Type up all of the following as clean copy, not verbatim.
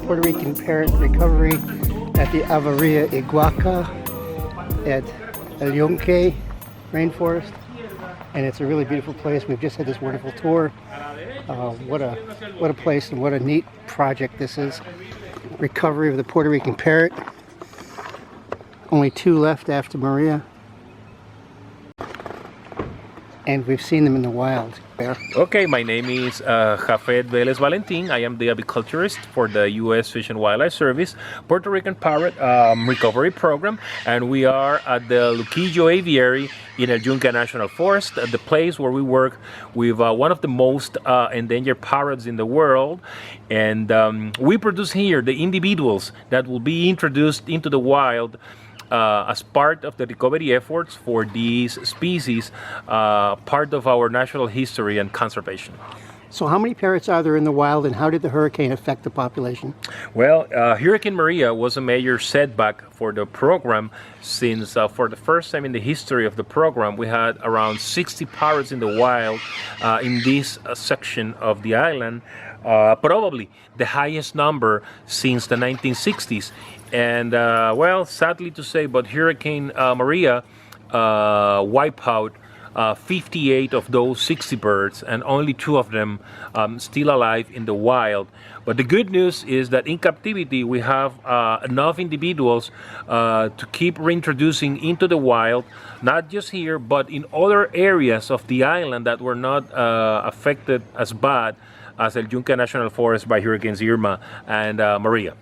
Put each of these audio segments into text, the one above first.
Puerto Rican Parrot recovery at the Aviary Iguaca at Yunque Rainforest, and it's a really beautiful place. We've just had this wonderful tour. What a place and what a neat project this is. Recovery of the Puerto Rican Parrot. Only 2 left after Maria. And we've seen them in the wild. Okay, my name is Jafet Velez Valentin. I am the aviculturist for the U.S. Fish and Wildlife Service Puerto Rican Parrot Recovery Program, and we are at the Iguaca Aviary in el Yunque National Forest, the place where we work with one of the most endangered parrots in the world, and we produce here the individuals that will be introduced into the wild as part of the recovery efforts for these species, part of our natural history and conservation. So how many parrots are there in the wild, and how did the hurricane affect the population? Well, Hurricane Maria was a major setback for the program, since for the first time in the history of the program we had around 60 parrots in the wild in this section of the island, probably the highest number since the 1960s. And well, sadly to say, but Hurricane Maria wiped out 58 of those 60 birds, and only 2 of them still alive in the wild. But the good news is that in captivity we have enough individuals to keep reintroducing into the wild, not just here but in other areas of the island that were not affected as bad as el Yunque National Forest by Hurricanes Irma and Maria.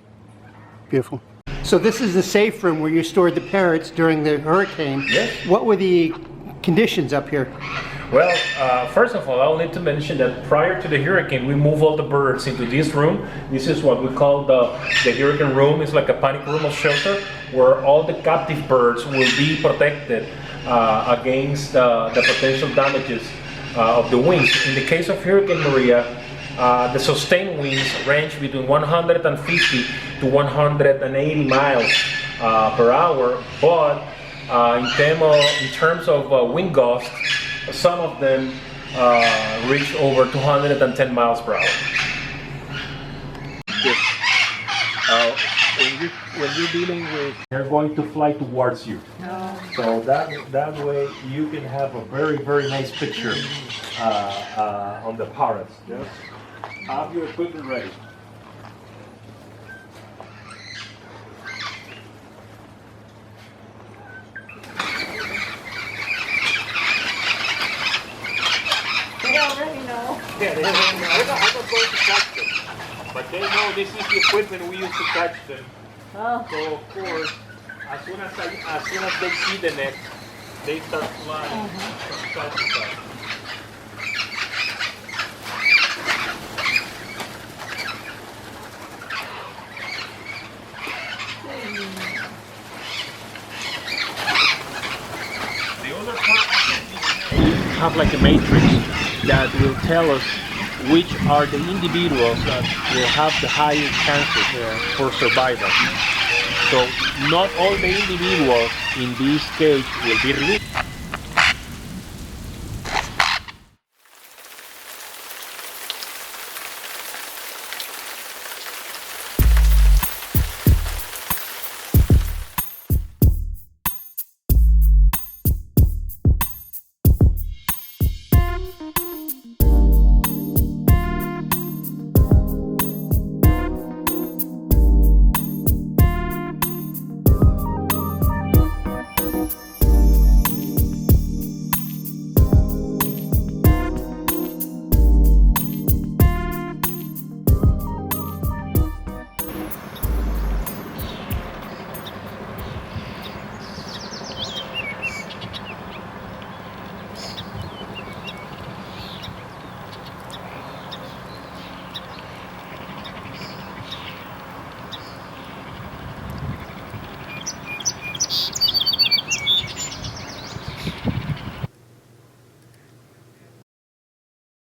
Beautiful. So this is the safe room where you stored the parrots during the hurricane. Yes. What were the conditions up here? Well, first of all, I'll need to mention that prior to the hurricane, we moved all the birds into this room. This is what we call the hurricane room. It's like a panic room or shelter where all the captive birds will be protected against the potential damages of the winds. In the case of Hurricane Maria, the sustained winds range between 150 to 180 miles per hour, but in terms of wind gusts, some of them reach over 210 miles per hour. When you're dealing with, they're going to fly towards you. So that way you can have a very, very nice picture on the parrots. Just have your equipment ready. They already know. Yeah, they already know. I'm not going to catch them, but they know this is the equipment we use to catch them. Oh. So of course, as soon as they see the net, they start flying from side to side. The other part have like a matrix that will tell us which are the individuals that will have the highest chances for survival. So not all the individuals in this cage will be released.